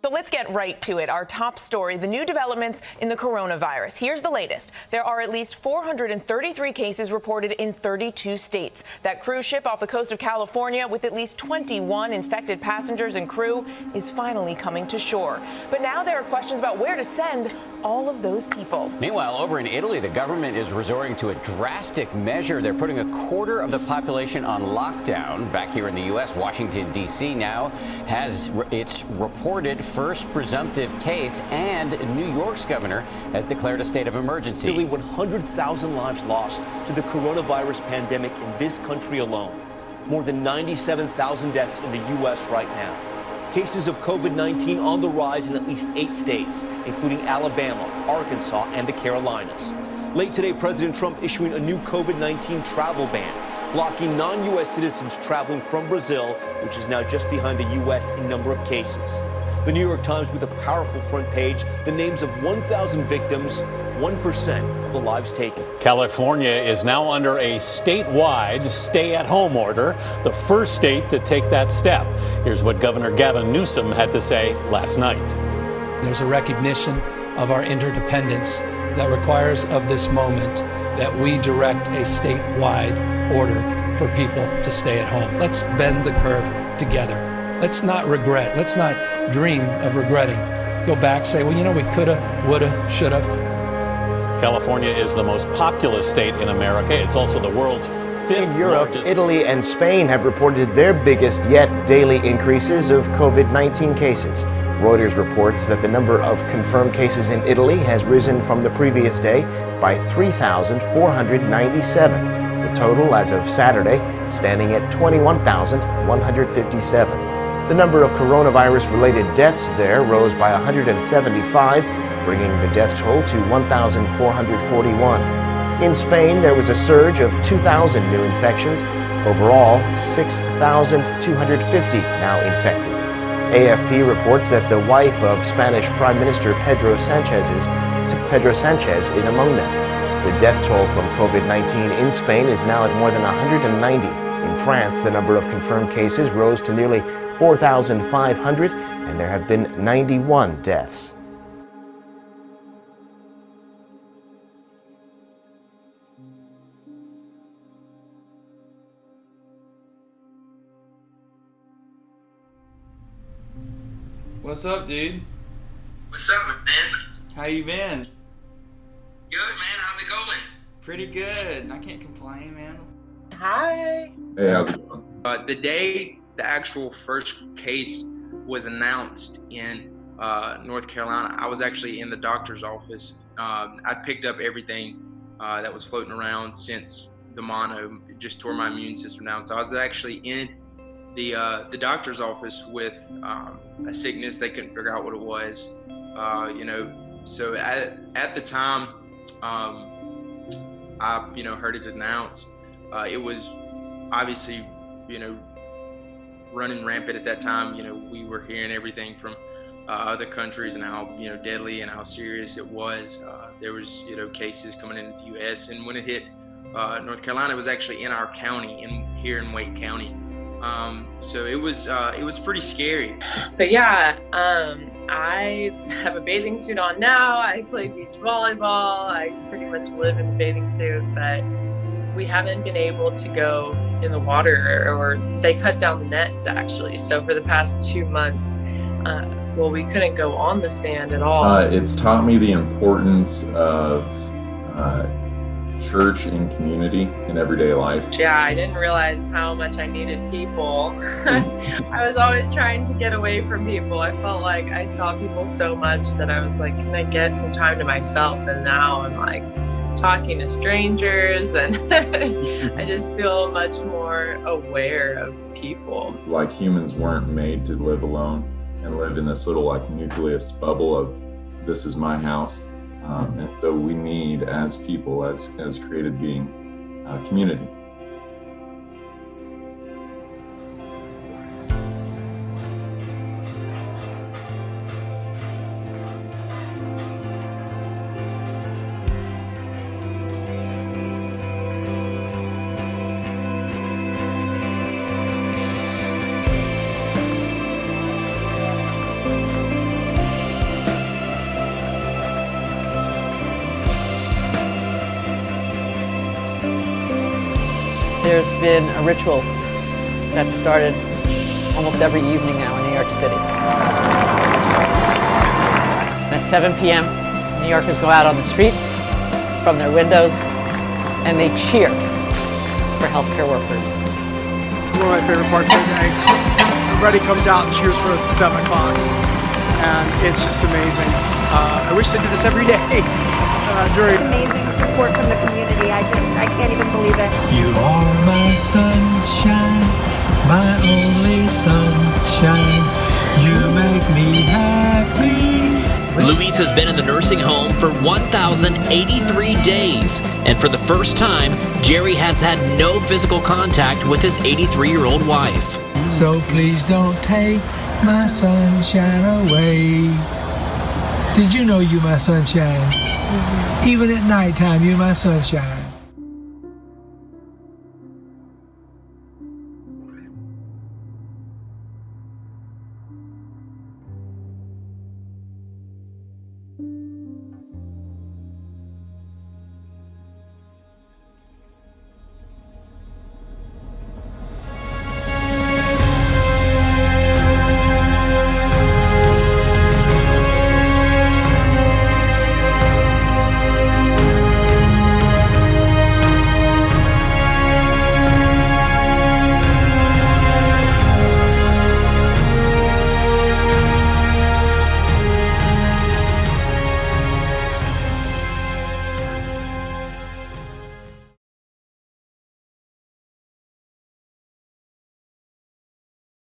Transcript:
So let's get right to it. Our top story, the new developments in the coronavirus. Here's the latest. There are at least 433 cases reported in 32 states. That cruise ship off the coast of California with at least 21 infected passengers and crew is finally coming to shore. But now there are questions about where to send all of those people. Meanwhile, over in Italy, the government is resorting to a drastic measure. They're putting a quarter of the population on lockdown. Back here in the U.S., Washington, D.C. now has its reported first presumptive case, and New York's governor has declared a state of emergency. Nearly 100,000 lives lost to the coronavirus pandemic in this country alone. More than 97,000 deaths in the U.S. right now. Cases of COVID-19 on the rise in at least 8 states, including Alabama, Arkansas, and the Carolinas. Late today, President Trump issuing a new COVID-19 travel ban, blocking non-U.S. citizens traveling from Brazil, which is now just behind the U.S. in number of cases. The New York Times with a powerful front page, the names of 1,000 victims, 1% of the lives taken. California is now under a statewide stay-at-home order, the first state to take that step. Here's what Governor Gavin Newsom had to say last night. There's a recognition of our interdependence that requires of this moment that we direct a statewide order for people to stay at home. Let's bend the curve together. Let's not regret. Let's not dream of regretting. Go back, say, well, you know, we coulda, woulda, shoulda. California is the most populous state in America. It's also the world's fifth in Europe, largest. Italy and Spain have reported their biggest yet daily increases of COVID-19 cases. Reuters reports that the number of confirmed cases in Italy has risen from the previous day by 3,497. The total as of Saturday standing at 21,157. The number of coronavirus-related deaths there rose by 175, bringing the death toll to 1,441. In Spain, there was a surge of 2,000 new infections. Overall, 6,250 now infected. AFP reports that the wife of Spanish Prime Minister Pedro Sanchez is among them. The death toll from COVID-19 in Spain is now at more than 190. In France, the number of confirmed cases rose to nearly 4,500, and there have been 91 deaths. What's up, dude? What's up, man? How you been? Good, man. How's it going? Pretty good. I can't complain, man. Hi. Hey, how's it going? The day the actual first case was announced in North Carolina, I was actually in the doctor's office. I picked up everything that was floating around since the mono. It just tore my immune system down. So I was actually in the doctor's office with a sickness. They couldn't figure out what it was. So at the time, I heard it announced. It was obviously running rampant at that time. We were hearing everything from other countries and how deadly and how serious it was. There was cases coming into the U.S. and when it hit North Carolina, it was actually in our county, here in Wake County. So it was pretty scary. But yeah, I have a bathing suit on now. I play beach volleyball. I pretty much live in a bathing suit, but we haven't been able to go in the water, or they cut down the nets actually. So for the past 2 months, we couldn't go on the stand at all. It's taught me the importance of church and community in everyday life. Yeah, I didn't realize how much I needed people. I was always trying to get away from people. I felt like I saw people so much that I was like, can I get some time to myself? And now I'm like talking to strangers, and I just feel much more aware of people. Like humans weren't made to live alone and live in this little nucleus bubble of this is my house. And so we need, as people, as created beings, community. There's been a ritual that started almost every evening now in New York City. At 7 p.m., New Yorkers go out on the streets from their windows and they cheer for healthcare workers. One of my favorite parts of the day. Everybody comes out and cheers for us at 7 o'clock, and it's just amazing. I wish they did this every day. It's amazing support from the community. I can't even believe it. You are my sunshine, my only sunshine. You make me happy. Luis has been in the nursing home for 1,083 days, and for the first time, Jerry has had no physical contact with his 83-year-old wife. So please don't take my sunshine away. Did you know you my sunshine? Even at nighttime, you my sunshine.